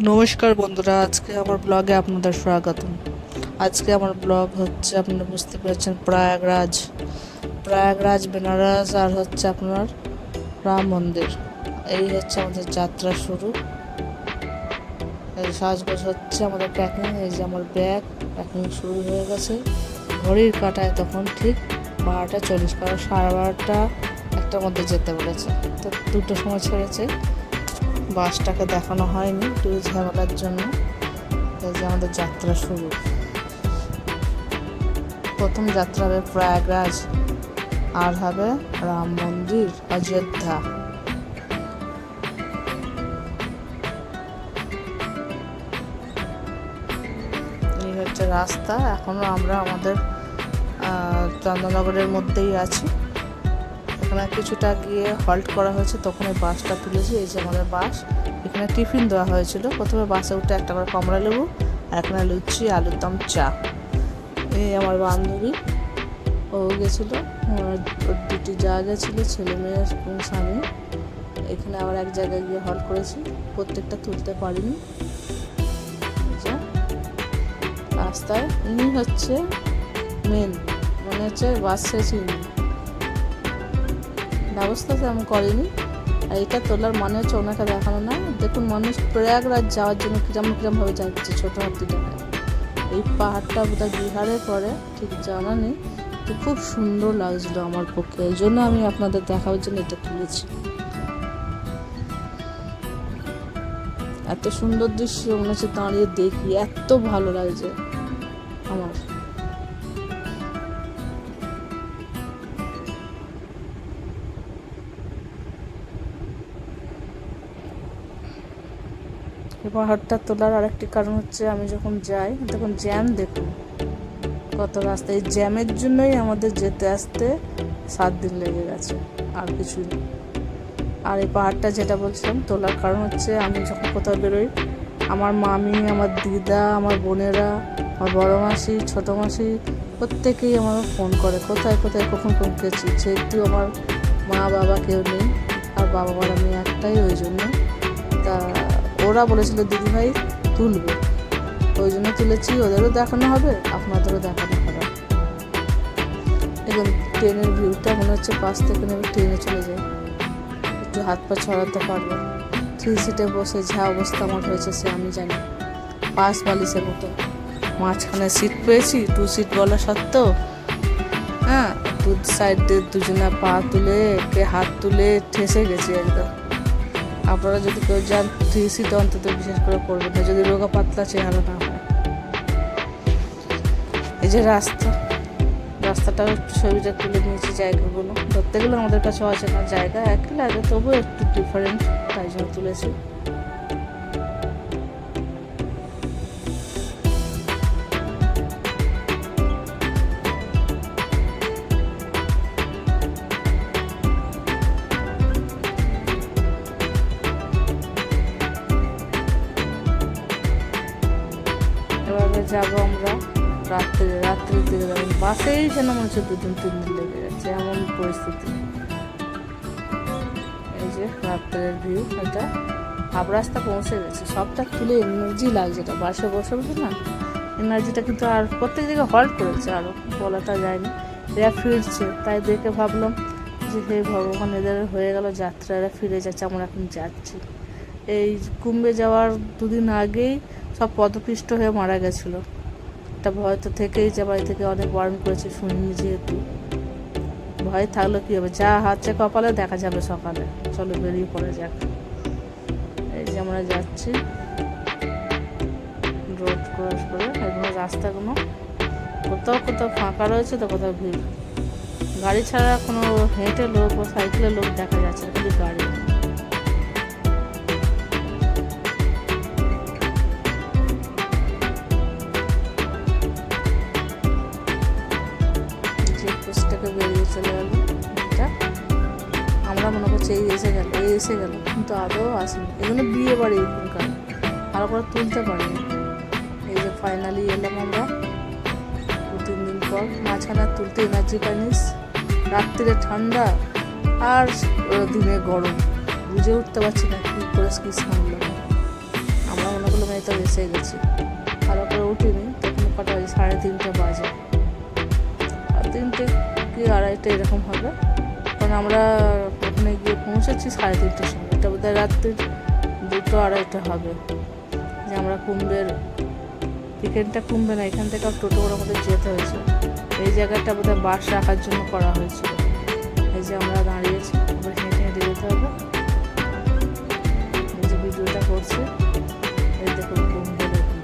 নমস্কার বন্ধুরা, আজকে আমার ব্লগে আপনাদের স্বাগতম। আজকে আমার ব্লগ হচ্ছে, আপনারা বুঝতে পেরেছেন, প্রয়াগরাজ। প্রয়াগরাজ বেনারস আর হচ্ছে আপনার রাম মন্দির। এই হচ্ছে আমাদের যাত্রা শুরু। এই সাজগোজ হচ্ছে আমাদের প্যাকিং। এই যে আমার ব্যাগ প্যাকিং শুরু হয়ে গেছে। ঘড়ির কাঁটায় তখন ঠিক 12টা 40, কারণ 12:30 একটার মধ্যে যেতে বলেছে। তো 2টোর সময় ছেড়েছে। বাসটাকে দেখানো হয়নি একটু ঝামেলার জন্য। এই যে আমাদের যাত্রা শুরু। প্রথম যাত্রা হবে প্রয়াগরাজ, আর হবে রাম মন্দির, অযোধ্যা। এই হচ্ছে রাস্তা। এখনো আমরা আমাদের চন্দননগরের মধ্যেই আছি। এখানে কিছুটা গিয়ে হল্ট করা হয়েছে, তখন এই বাসটা তুলেছি। এই যে আমাদের বাস। এখানে টিফিন দেওয়া হয়েছিল। প্রথমে বাসে উঠে একটা করে কমলা লেবু, আর এখানে লুচি, আলুর দম, চা। এই আমার বান্ধবী, ও গেছিলো, ওর দুটি যা গেছিলো, ছেলে মেয়ে এবং স্বামী। এখানে আবার এক জায়গায় গিয়ে হল্ট করেছি, প্রত্যেকটা তুলতে পারিনি। রাস্তায় ইনি হচ্ছে মেন, মনে হচ্ছে বাস শেষই ব্যবস্থা তেমন করেনি। আর এটা তোলার মানে হচ্ছে ওনাকে দেখানো না। দেখুন, মানুষ প্রয়াগরাজ যাওয়ার জন্য কিরমভাবে যাচ্ছে ছোটো টাকায়। এই পাহাড়টা বোধহয় বিহারের পরে, ঠিক জানা নেই। তো খুব সুন্দর লাগছিল আমার পক্ষে, এই জন্য আমি আপনাদের দেখাবার জন্য এটা তুলেছি। এত সুন্দর দৃশ্য, মনে হচ্ছে দাঁড়িয়ে দেখি, এত ভালো লাগছে আমার। এই পাহাড়টা তোলার আরেকটি কারণ হচ্ছে, আমি যখন যাই তখন জ্যাম দেখুন কত রাস্তা। এই জ্যামের জন্যই আমাদের যেতে আসতে 7 দিন লেগে গেছে, আর কিছুই না। আর এই পাহাড়টা যেটা বলছিলাম তোলার কারণ হচ্ছে, আমি যখন কোথাও বেরোই, আমার মামি, আমার দিদা, আমার বোনেরা, আমার বড় মাসি, ছোটো মাসি, প্রত্যেকেই আমার ফোন করে, কোথায় কোথায় কখন পৌঁছেছি। যেহেতু আমার মা বাবা কেউ নেই, আর বাবা মার আমি একটাই, ওই জন্য তা ওরা বলেছিল দিদিভাই তুলবে, ওই জন্য তুলেছি। ওদেরও দেখানো হবে, আপনাদেরও দেখানো হবে। এখন ট্রেনের ভিউটা মনে হচ্ছে পাশ থেকে নেমে ট্রেনে চলে যায়, একটু হাত পা ছড়াতে পারবো। 3 সিটে বসে যা অবস্থা আমার হয়েছে সে আমি জানি। পাশ বালিশের মতো, মাঝখানে সিট পেয়েছি 2 সিট বলা সত্ত্বেও। হ্যাঁ, 2 সাইড দিয়ে দুজনা পা তুলে, কে হাত তুলে ঠেসে গেছি একদম। আপনারা যদি কেউ যান 3 সিট অন্তত বিশেষ করে করবেন না, যদি রোগা পাতলা চেহারা না হয়। এই যে রাস্তাটাও একটু ছবিটা তুলে নিয়েছি। জায়গাগুলো ধরতে গেলে আমাদের কাছে অচেনা জায়গা, একই লাগে, তবুও একটু ডিফারেন্ট, তাই জন্য তুলেছি। এভাবে যাবো আমরা রাত্রির দিকে যাবো। বাসেই যেন মনে হচ্ছে 2 দিন 3 দিন লেগে যাচ্ছে, এমন পরিস্থিতি। এই যে রাত্রের ভিউ, এটা হাফ রাস্তা পৌঁছে গেছে। সবটা তুলে এনার্জি লাগছে, এটা বাসে বসে বসে না, এনার্জিটা কিন্তু। আর প্রত্যেক জায়গায় হল্ট করেছে, আরও বলাটা যায়নি। এরা ফিরছে, তাই দেখে ভাবলাম যে হে ভগবান, এদের হয়ে গেল যাত্রা, এরা ফিরে যাচ্ছে, আমরা এখন যাচ্ছি। এই কুম্ভে যাওয়ার 2 দিন আগেই সব পদপিষ্ট হয়ে মারা গেছিলো। একটা ভয় তো থেকেই যে, বাড়ি থেকে অনেক বারণ করেছে, শুনিনি যেহেতু। ভয় থাকলে কী হবে, যা হাতে কপালে দেখা যাবে সকালে। চলো বেরিয়ে পড়ে যাক। এই যে আমরা যাচ্ছি রোড ক্রস করে। এগুলো রাস্তাগুলো কোথাও কোথাও ফাঁকা রয়েছে, তো কোথাও ভিড়। গাড়ি ছাড়া কোনো হেঁটে লোক বা সাইকেলের লোক দেখা যাচ্ছে না, খালি গাড়ি। চেকপোস্টটাকে বেরিয়ে চলে গেল। এটা আমরা মনে করছি এই এসে গেল, কিন্তু আদৌ আসেনি। এগুলো বিয়ে বাড়ি এখানকার, ভালো করে তুলতে পারিনি। এই যে ফাইনালি এলাম আমরা 2-3 দিন পর। মাঝখানে তুলতে এনার্জি পাইনিস। রাত্রিরে ঠান্ডা আর দিনে গরম, বুঝে উঠতে পারছি না কী করে কি সামলাম। আমরা মনে এসে গেছি। ভালো করে উঠিনি, তখন কটা বাজে, 3:30 বাজে, আর 3টে কি 2:30 এরকম হবে, কারণ আমরা ওখানে গিয়ে পৌঁছেছি 3:30টার সময়। এটা বোধহয় রাত্রির 2-2:30 হবে। যে আমরা কুম্ভের চিকেনটা কুম্ভে না, এখান থেকে টোটো করে আমাদের যেতে হয়েছে। এই জায়গাটা বোধহয় বাস রাখার জন্য করা হয়েছিল। এই যে আমরা দাঁড়িয়েছি, এবার হেঁটে হেঁটে যেতে হবে। এই যে ভিডিওটা করছে, এই দেখুন কুম্ভে, দেখুন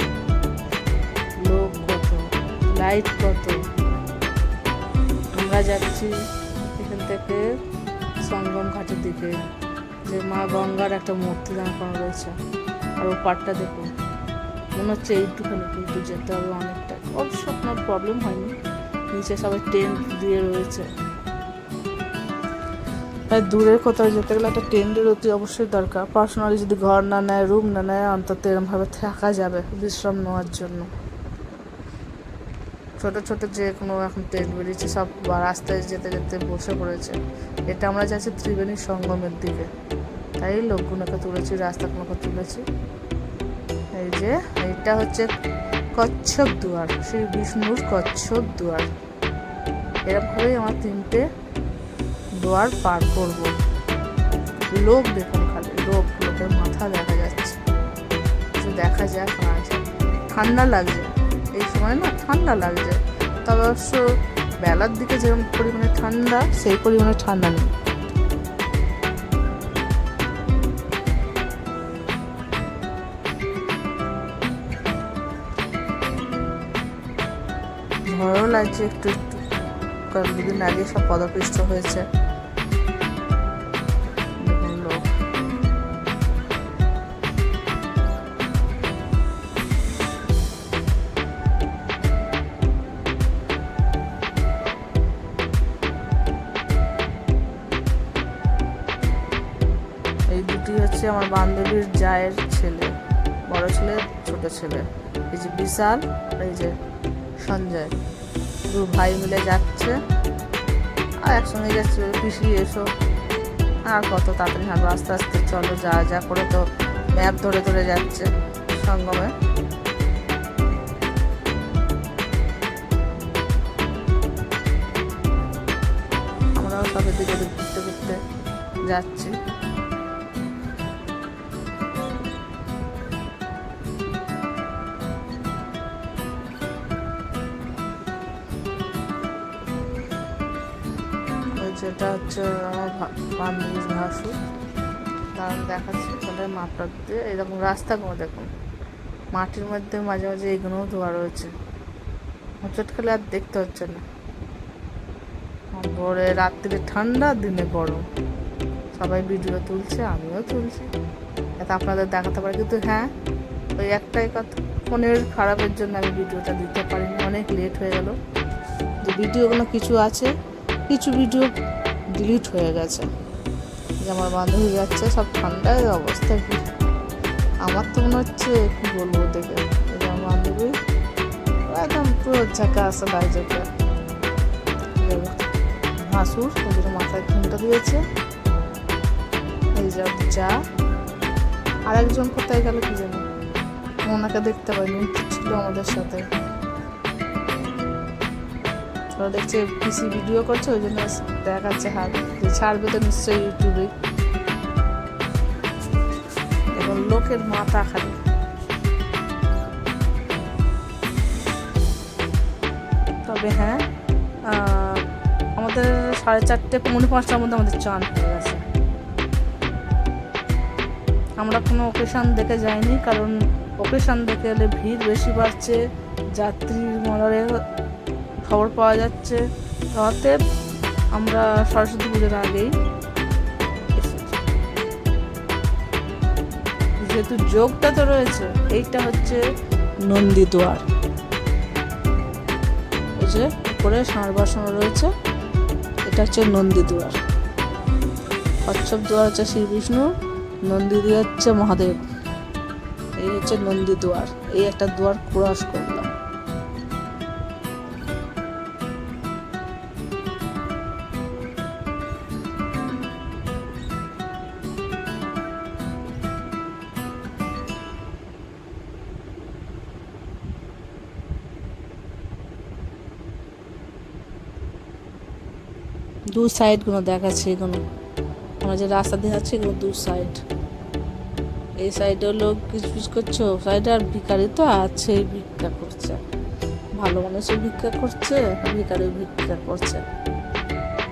লোক কত, লাইট কত। আমরা যাচ্ছি এখান থেকে সঙ্গম ঘাটের দিকে, যে মা গঙ্গার একটা মূর্তি দাঁড় করা রয়েছে। আর ও পাটটা দেখুন, মনে হচ্ছে এইটুখানি, কিন্তু যেতে হবে অনেকটা। অবশ্য কোনো প্রবলেম হয়নি, নিচে সবাই টেন্ট দিয়ে রয়েছে। তাই দূরের কোথাও যেতে গেলে একটা টেন্টের অতি অবশ্যই দরকার। পার্সোনালি যদি ঘর না নেয়, রুম না নেয়, অন্তত এরমভাবে থাকা যাবে বিশ্রাম নেওয়ার জন্য। ছোটো ছোটো যে কোনো এখন টেন্ট বেরিয়েছে, সব রাস্তায় যেতে যেতে বসে পড়েছে। এটা আমরা যাচ্ছি ত্রিবেণী সঙ্গমের দিকে, তাই লোকগুলোকে তুলেছি, রাস্তাগুলোকে তুলেছি। এই যে এইটা হচ্ছে কচ্ছপ দুয়ার, শ্রী বিষ্ণুর কচ্ছপ দুয়ার। এরকমভাবেই আমার 3টে দুয়ার পার করব। লোক দেখুন, খালি লোকের মাথা দেখা যাচ্ছে। কিছু দেখা যাক না যায়। ঠান্ডা লাগছে এই সময়, না ঠান্ডা লাগছে, তবে অবশ্য বেলার দিকে যেরকম পরিমাণে ঠান্ডা, সেই পরিমাণে ঠান্ডা নেই। ভয়ও লাগছে একটু একটু, কারণ 2 দিন আগে সব পদপিষ্ট হয়েছে। লোক এই দুটি হচ্ছে আমার বান্ধবীর জায়ের ছেলে, বড় ছেলে, ছোট ছেলে। এই যে বিশাল, এই যে সঞ্জয়, 2 ভাই মিলে যাচ্ছে। আর একসঙ্গে যাচ্ছে। পিসি এসো, আর কত তাড়াতাড়ি হাঁটবো, আস্তে আস্তে চলো, যা যা করে তো ম্যাপ ধরে ধরে যাচ্ছে সঙ্গমে। আমরাও সব এদিকে ঘুরতে ঘুরতে যাচ্ছি। যেটা হচ্ছে আমার বান্ধবীর ভাসুর, দাঁড়ান দেখাচ্ছি। তাহলে মাপটা দিয়ে এরকম রাস্তাগুলো দেখুন, মাটির মধ্যে মাঝে মাঝে এগুলোও ধোয়া রয়েছে। হোঁচট খেলে আর দেখতে হচ্ছে না। ভোরে রাত্রিরে ঠান্ডা, দিনে গরম, সবাই ভিডিও তুলছে, আমিও তুলছি, যাতে আপনাদের দেখাতে পারি। কিন্তু হ্যাঁ, ওই একটাই কথা, ফোনের খারাপের জন্য আমি ভিডিওটা দিতে পারিনি, অনেক লেট হয়ে গেল। যে ভিডিওগুলো কিছু আছে, কিছু ভিডিও ডিলিট হয়ে গেছে। যে আমার বান্ধবী যাচ্ছে, সব ঠান্ডায় অবস্থা কি, আমার তো মনে হচ্ছে কি বলবো দেখে। এই যে আমার বান্ধবী একদম পুরো ঝাঁকা আসে বাইজকে, ভাসুর ওই জন্য মাথায় ঘুমটা দিয়েছে। এই যে যা, আরেকজন কোথায় গেল কি জানি, ওনাকে দেখতে পাইনি, ছিল আমাদের সাথে। ওরা দেখছে পিসি ভিডিও করছে, ওই জন্য দেখাচ্ছে হাত, ছাড়বে তো নিশ্চয়ই ইউটিউবে। এখন লোকের মাথা খালি। তবে হ্যাঁ, আমাদের 4:30 পৌনে 5টার মধ্যে আমাদের চান হয়ে গেছে। আমরা কোনো ওকেশান দেখে যাইনি, কারণ ওকেশান দেখে এলে ভিড় বেশি বাড়ছে, যাত্রী মরার খবর পাওয়া যাচ্ছে। অতএব আমরা সরস্বতী পুজোর আগেই এসেছি। যেহেতু যোগটা তো রয়েছে, এইটা হচ্ছে নন্দীদুয়ার। এই যে উপরে ষাঁড় বসানো রয়েছে, এটা হচ্ছে নন্দীদুয়ার। কচ্ছপ দুয়ার হচ্ছে শ্রী বিষ্ণু, নন্দীদুয়ার হচ্ছে মহাদেব। এই হচ্ছে নন্দীদুয়ার। এই একটা দুয়ার ক্রস করলাম। দু সাইডগুলো দেখাচ্ছে, এগুলো আমরা যে রাস্তা দিয়ে যাচ্ছি এগুলো দু সাইড। এই সাইডেও লোক কিচপিচ করছে, ও সাইডে আর ভিখারি তো আছে, ভিক্ষা করছে, ভালো মানুষও ভিক্ষা করছে, ভিখারি ভিক্ষা করছে।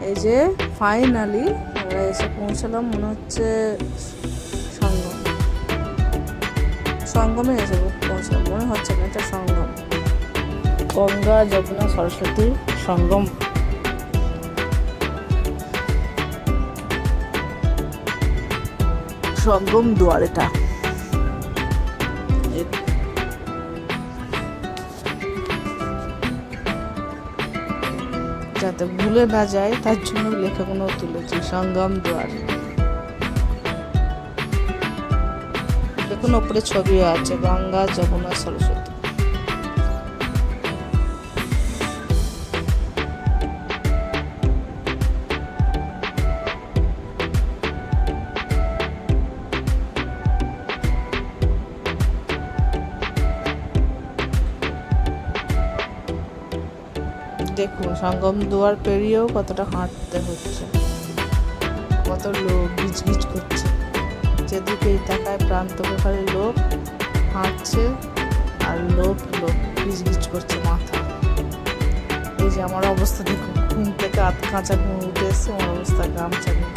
এই যে ফাইনালি আমরা এসে পৌঁছালাম, মনে হচ্ছে সঙ্গমে এসে পৌঁছালাম, মনে হচ্ছে না এটা সঙ্গম, গঙ্গা যমুনা সরস্বতীর সঙ্গম। সঙ্গম দুয়ার এটা। যাতে ভুলে না যায় তার জন্য লেখাগুলো তুলেছি, সঙ্গম দুয়ার। দেখুন ওপরে ছবিও আছে, গঙ্গা যমুনা সরস্বতী। দেখুন সঙ্গম দুয়ার পেরিয়েও কতটা হাঁটতে হচ্ছে, কত লোক গিজগিজ করছে, যেদিকেই তাকায় প্রান্ত প্রকারের লোক হাঁটছে আর লোক গিজগিজ করছে মাথা। এই যে আমার অবস্থা দেখুন, ঘুম থেকে কাঁচা ঘুম উঠে এসছে, আমার অবস্থা গামছা ঘুম।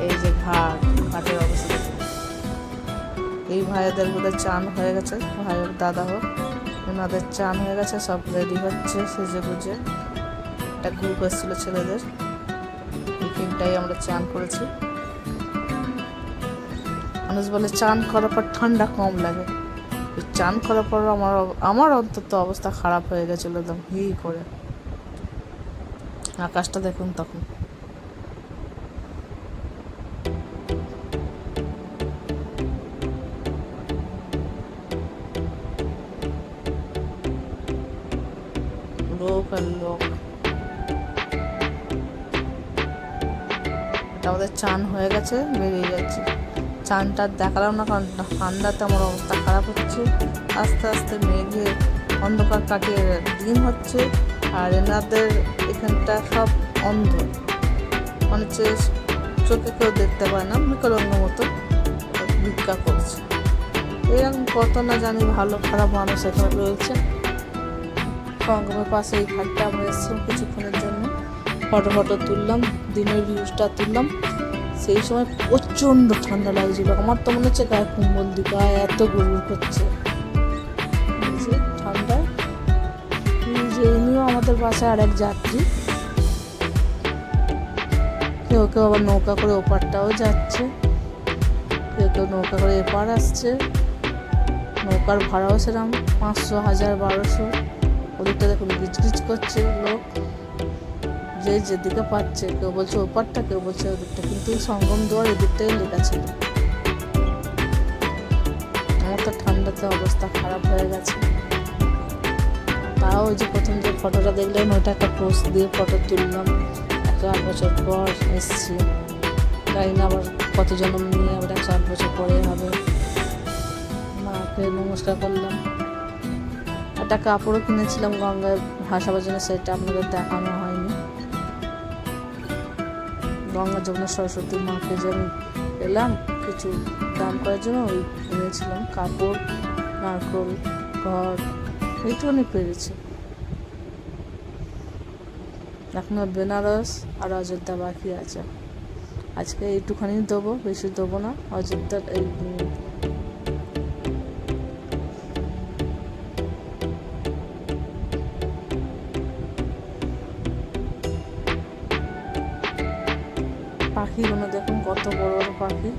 এই যে ঘাটের অবস্থা দেখুন। এই ভাইয়াদের বোধহয় চান হয়ে গেছে, ভাই হোক দাদা হোক, ওনাদের চান হয়ে গেছে, সব রেডি হচ্ছে সেজে গুজে। একটা গ্রুপ এসেছিলো ছেলেদের, এখানটাই আমরা চান করেছি। মানুষ বলে চান করার পর ঠান্ডা কম লাগে, চান করার পর আমার অন্তত অবস্থা খারাপ হয়ে গেছিলো একদম হি করে। আকাশটা দেখুন তখন, লোক আর লোক। আমাদের চান হয়ে গেছে, বেরিয়ে যাচ্ছি। চানটা দেখালাম না কারণ ঠান্ডাতে আমার অবস্থা খারাপ হচ্ছে। আস্তে আস্তে মেঘে অন্ধকার কাটিয়ে দিন হচ্ছে, আর এনাদের এখানটা সব অন্ধ, মানে হচ্ছে চোখে কেউ দেখতে পায় না, বিকলাঙ্গ মতো ভিক্ষা করছে। এরকম কত না জানি ভালো খারাপ মানুষ এখানে রয়েছে। সঙ্গমের পাশে এই ঘাটটা আমরা এসেছিলাম কিছুক্ষণের জন্য, ফটো তুললাম, দিনের ভিউজটা তুললাম। সেই সময় প্রচণ্ড ঠান্ডা লাগছিল, আমার তো মনে হচ্ছে গায়ে কুম্বল দি, গায়ে এত গুড়গুড় করছে ঠান্ডায়। যে ইনিও আমাদের বাসায় আর এক যাত্রী, কেউ কেউ আবার নৌকা করে ওপারটাও যাচ্ছে, কেউ কেউ নৌকা করে এপার আসছে। নৌকার ভাড়াও সেরকম 500, 1000, 1200। ওদিকটা দেখুন গিজগিজ করছে লোক, যে যেদিকে পাচ্ছে, কেউ বলছে ওপারটা, কেউ বলছে ওদিকটা, কিন্তু সঙ্গম দুয়ার এদিকটাই লেখা ছিল। আমার তো ঠান্ডাতে অবস্থা খারাপ হয়ে গেছে। তাও ওই যে প্রথম যে ফটোটা দেখলাম ওইটা একটা পোস্ট দিয়ে ফটো তুললাম। 108 বছর পর এসছি, জানি না আবার কত জন্ম নিয়ে আবার 108 বছর পরে হবে। মাকে নমস্কার করলাম। একটা কাপড়ও কিনেছিলাম গঙ্গায় ভাসাবার জন্য, সেটা আপনাদের দেখানো হয়নি। গঙ্গা যমুনা সরস্বতী মাকে যে আমি এলাম কিছু দান করার জন্য, ওই কিনেছিলাম কাপড়, নারকোল, ঘর, এইটুকুনি পেরেছি। এখনো বেনারস আর অযোধ্যা বাকি আছে। আজকে এইটুখানি দেবো, বেশি দেবো না। অযোধ্যার এই পাখিগুলো দেখুন কত বড় বড় পাখি।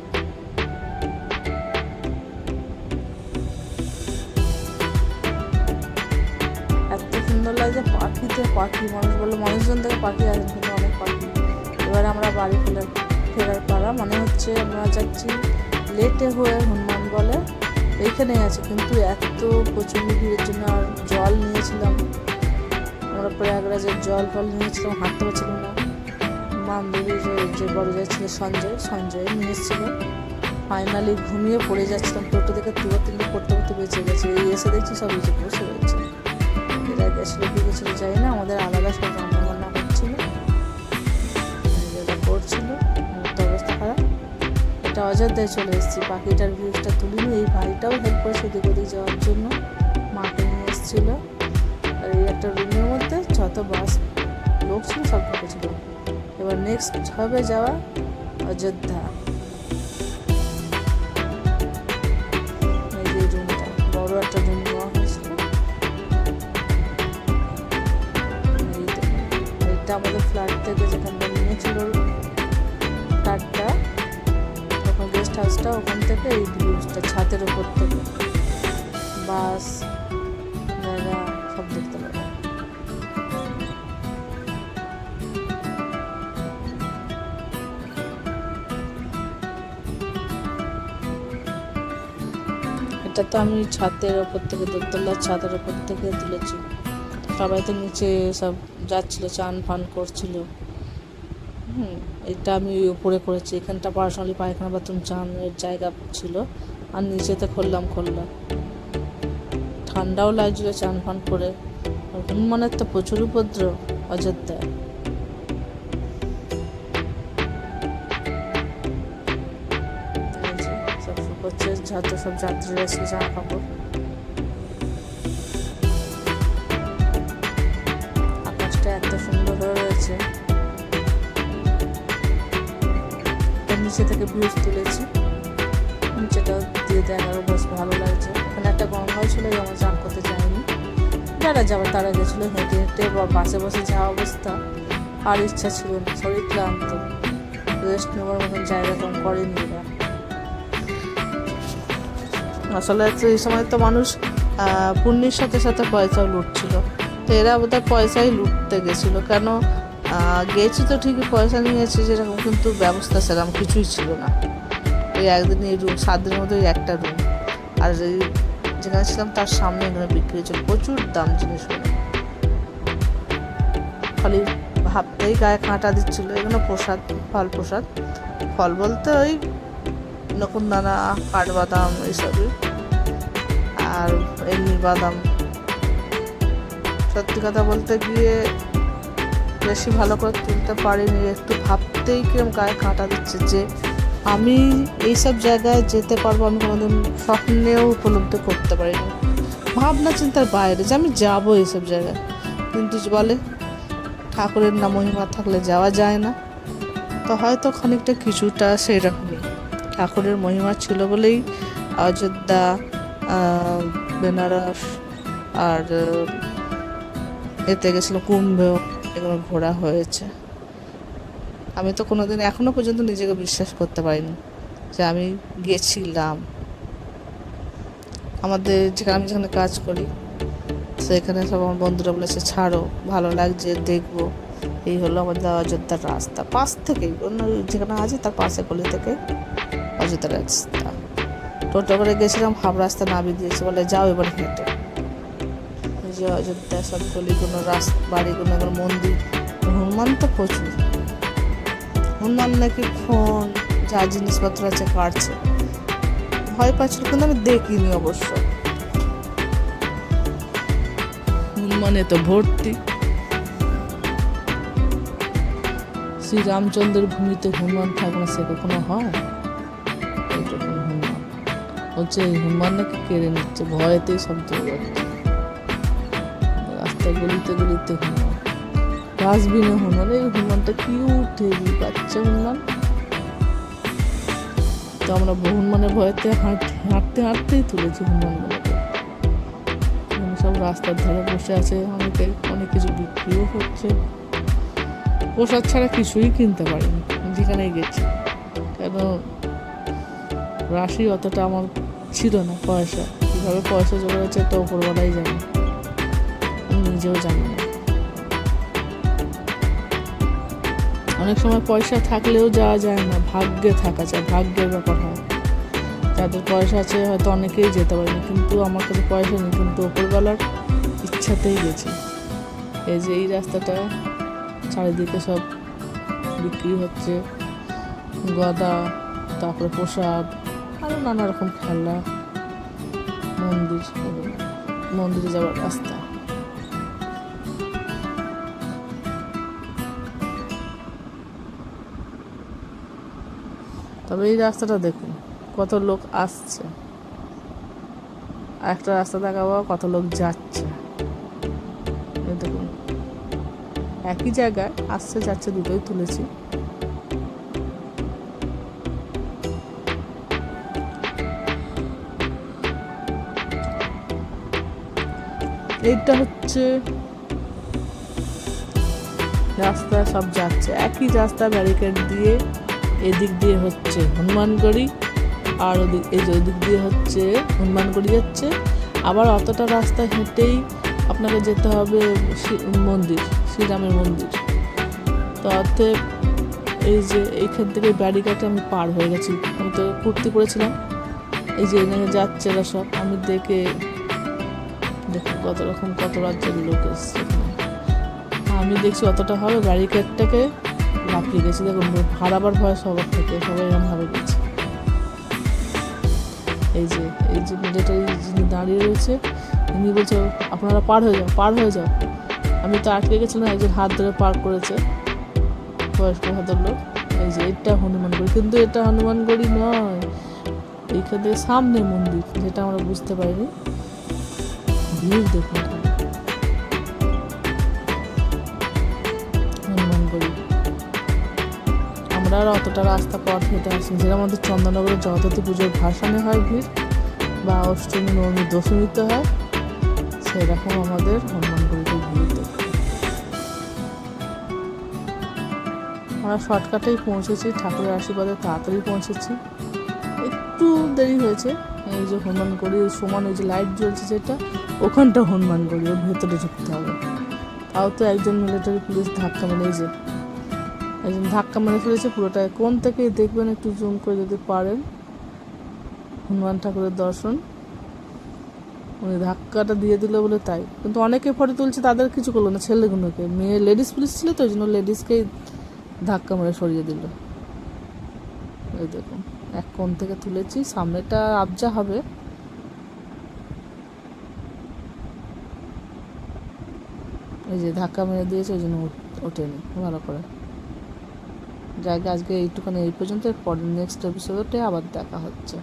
এত সুন্দর লাগছে পাখিতে পাখি। মানুষ বললো মানুষজন থেকে পাখি আছে, কিন্তু অনেক পাখি। এবার আমরা বাড়ি ফেরার পাড়া, মনে হচ্ছে আমরা যাচ্ছি লেটে হয়ে হনুমান বলে এইখানেই আছে, কিন্তু এত প্রচণ্ড ভিড়ের জন্য। আর জল নিয়েছিলাম আমরা, প্রয়াগরাজের জল ফল নিয়েছিলাম, হাঁটতে পারছিলাম না। বান্ধবী যে বড় যাচ্ছিল সঞ্জয় নিয়ে এসেছিলো। ফাইনালি ঘুমিয়ে পড়ে যাচ্ছিলাম, টোটো থেকে 2-3 পড়তে বেঁচে গেছে। এই এসে দেখছি সব বেঁচে বসে রয়েছে। এরা গেছিলো কি গেছিলো জানি না, আমাদের আলাদা সব রান্নাবান্না হচ্ছিলো। এটা অযোধ্যায় চলে এসেছি, পাখিটার ভিউজটা তুলিনি। এই ভাইটাও হেল্প করেছে এদিক ওদিক যাওয়ার জন্য, মাকে নিয়ে এসেছিল। আর এই একটা রুমের মধ্যে যত বাস লোক ছিল সব ঢুকেছিল। এবার নেক্সট হবে যাওয়া অযোধ্যা। এই যে রুমটা, বড় একটা রুম নেওয়া হয়েছিল। এটা আমাদের ফ্ল্যাট থেকে যেখানটা নিয়েছিল ফ্ল্যাটটা, তখন গেস্ট হাউসটা, ওখান থেকে এই ভিউজটা ছাদের উপর থেকে বাস জায়গা সব দেখতে পাবে। এটা তো আমি ছাদের ওপর থেকে, দোতলার ছাদের ওপর থেকে তুলেছি। সবাই তো নিচে সব যাচ্ছিল, চান ফান করছিল। এটা আমি উপরে করেছি। এখানটা পার্সোনালি পায়খানা বাথরুম চানের জায়গা ছিল, আর নিচেতে খুললাম। ঠান্ডাও লাগছিল চান ফান করে। আর হনুমানের তো প্রচুর উপদ্রব অযোধ্যায়। সব শুকোচ্ছে, সব যাত্রীরা এসে জামা কাপড়। আকাশটা এত সুন্দর হয়ে রয়েছে। নিচে থেকে ভিউজ তুলেছি, নিচেটা দিয়ে দেখারও বেশ ভালো লাগছে। এখানে একটা গঙ্গাও ছিল, আমার চান করতে যায়নি। যারা যাবে তারা গেছিলো হেঁটে হেঁটে, বা বাসে বসে যাওয়া অবস্থা, আর ইচ্ছা ছিল না, শরীর ক্লান্ত, রেস্ট নেওয়ার মতন জায়গা কম করেনি এরা। আসলে এই সময় তো মানুষ পুণ্যের সাথে সাথে পয়সাও লুটছিল, তো এরা বোধহয় পয়সাই লুটতে গেছিলো। কেন গেছি তো ঠিকই, পয়সা নিয়েছে যেরকম, কিন্তু ব্যবস্থা সেরকম কিছুই ছিল না। এই একদিন এই রুম, 7 দিনের মধ্যে একটা রুম, আর এই যেখানে ছিলাম তার সামনে এখানে বিক্রি হয়েছে প্রচুর দাম জিনিসগুলো। খালি ভাবতেই গায়ে কাঁটা দিচ্ছিল। এগুলো প্রসাদ, ফল বলতে ওই নকুনদানা, কাঠবাদাম এইসবই, আর এমনি বাদাম। সত্যি কথা বলতে গিয়ে বেশি ভালো করে তুলতে পারিনি। একটু ভাবতেই কিরম গায়ে কাঁটা দিচ্ছে যে আমি এইসব জায়গায় যেতে পারবো, আমি কোনোদিন স্বপ্নেও উপলব্ধি করতে পারিনি। ভাবনা চিন্তার বাইরে যে আমি যাবো এইসব জায়গায়, কিন্তু বলে ঠাকুরের না মহিমা থাকলে যাওয়া যায় না। তো হয়তো খানিকটা কিছুটা সেরকমই ঠাকুরের মহিমা ছিল বলেই অযোধ্যা, বেনারস, আর এতে গেছিলো কুম্ভেও, এগুলো ঘোরা হয়েছে। আমি তো কোনোদিন এখনো পর্যন্ত নিজেকে বিশ্বাস করতে পারিনি যে আমি গেছিলাম। আমাদের আমি যেখানে কাজ করি সেখানে সব আমার বন্ধুরা বলেছে ছাড়ো, ভালো লাগছে, দেখবো। এই হলো আমাদের অযোধ্যার রাস্তা, পাশ থেকেই, অন্য যেখানে আছে তার পাশে গলি থেকে অযোধ্যার রাস্তা। টোটো করে গেছিলাম, হাফ রাস্তা নামিয়ে দিয়েছে, বলে যাও এবার হেঁটে। যে অযোধ্যা সব গলিগুলো, বাড়িগুলো, মন্দির। হনুমান তো প্রচুর, হনুমান নাকি ফোন যা জিনিসপত্র আছে কাটছে। ভয় পাচ্ছিল, কিন্তু আমি দেখিনি অবশ্য। হনুমানে তো ভর্তি। শ্রীরামচন্দ্রের ভূমিতে হনুমান থাকবে না, সে কখনো হয়? এইটুকু হনুমান হচ্ছে, এই হনুমান নাকি কেড়ে নিচ্ছে, ভয়েতেই সব দৌড়াচ্ছে। রাস্তায় গলিতে হনুমান, ডাস্টবিনে হনুমান। এই হনুমানটা কিউট, হেভি বাচ্চা হনুমান। তো আমরা হনুমানের ভয়েতে হাঁটতেই তুলেছি হনুমানগুলোকে। সব রাস্তার ধারে বসে আছে, অনেক কিছু বিক্রিও হচ্ছে। প্রসাদ ছাড়া কিছুই কিনতে পারিনি যেখানেই গেছি, কেন রাশি অতটা আমার ছিল না। পয়সা কীভাবে পয়সা জোগাড় হচ্ছে এটা ওপরবেলাই জানি, আমি নিজেও জানি না। অনেক সময় পয়সা থাকলেও যাওয়া যায় না, ভাগ্যে থাকা যায়, ভাগ্যের ব্যাপার হয়। যাদের পয়সা আছে হয়তো অনেকেই যেতে পারেনি, কিন্তু আমার কাছে পয়সা নেই, কিন্তু ওপরবেলার ইচ্ছাতেই গেছি। এই যে এই রাস্তাটা, চারিদিকে সব বিক্রি হচ্ছে, গদা, তারপরে প্রসাদ, আরও নানা রকম খেলনা, মন্দিরে যাওয়ার রাস্তা। তো তবে এই রাস্তাটা দেখুন কত লোক আসছে, আর একটা রাস্তা দেখাবো কত লোক যাচ্ছে। এই দেখুন একই জায়গায় আসছে যাচ্ছে, দুটোই তুলেছি। এইটা হচ্ছে রাস্তা, সব যাচ্ছে একই রাস্তা, ব্যারিকেড দিয়ে। এদিক দিয়ে হচ্ছে হনুমানগড়ি, আর ওদিক এই যে ওদিক দিয়ে হচ্ছে হনুমানগড়ি যাচ্ছে। আবার অতটা রাস্তা হেঁটেই আপনাকে যেতে হবে মন্দির, শ্রীরামের মন্দির। তো অতএব এই যে এইখান থেকে ব্যারিকেডে আমি পার হয়ে গেছি। আমি তো কুর্তি পরেছিলাম, এই যে এখানে যাচ্ছে এরা সব। আমি দেখে দেখুন কত রকম কত রাজ্যের লোক এসছে। আমি দেখছি অতটা হবে, ব্যারিকেডটাকে লাফিয়ে গেছি। দেখুন হারাবার ভয় সবার থেকে, সবাই এরকমভাবে গেছে। এই যে মিলিটারি যিনি দাঁড়িয়ে রয়েছে, ইনি বলছে আপনারা পার হয়ে যাও, পার হয়ে যাও। আমি তো আটকে গেছিলাম, একজন হাত ধরে পার করেছে, বয়স্ক ভদ্রলোক। এই যে এটা হনুমানগড়ি, কিন্তু এটা হনুমানগড়ি নয়, এইখান থেকে সামনে মন্দির, যেটা আমরা বুঝতে পারিনি। ভিড় দেখুন হনুমানগড়ি। আমরা আর অতটা রাস্তা পথ হেঁটে আসি, যেটা আমাদের চন্দননগরের জগদ্ধাত্রী পুজোর ভাসানে হয় ভিড়, বা অষ্টমী নবমী দশমীতে হয়, সেরকম আমাদের হনুমানগড়িতে ভিড় দেখি। আমরা শর্টকাটেই পৌঁছেছি, ঠাকুরের আশীর্বাদে তাড়াতাড়ি পৌঁছেছি। একটু দেরি হয়েছে। এই যে হনুমানগড়ি সমান ওই যে লাইট জ্বলছে যেটা, ওখানটা হনুমানগড়ি, ওর ভেতরে ঢুকতে হবে। তাও তো একজন মিলিটারি পুলিশ ধাক্কা মেরে, এই যে একজন ধাক্কা মেরে ফেলেছে পুরোটা। কোন থেকে দেখবেন একটু জুম করে যদি পারেন, হনুমান ঠাকুরের দর্শন। উনি ধাক্কাটা দিয়ে দিল বলে তাই, কিন্তু অনেকে ফটো তুলছে, তাদের কিছু করলো না, ছেলেগুলোকে। মেয়ে লেডিস পুলিশ ছিল তো, ওই জন্য লেডিসকেই ধাক্কা মেরে সরিয়ে দিল। এই দেখুন এক কোণ থেকে তুলেছি, সামনেটা আবজা হবে। এই যে ধাক্কা মেরে দিয়েছে, ওই জন্য ওঠেনি ভালো করে। জায়গা আজকে এইটুখানি, এই পর্যন্ত। পরের নেক্সট এপিসোডে আবার দেখা হচ্ছে।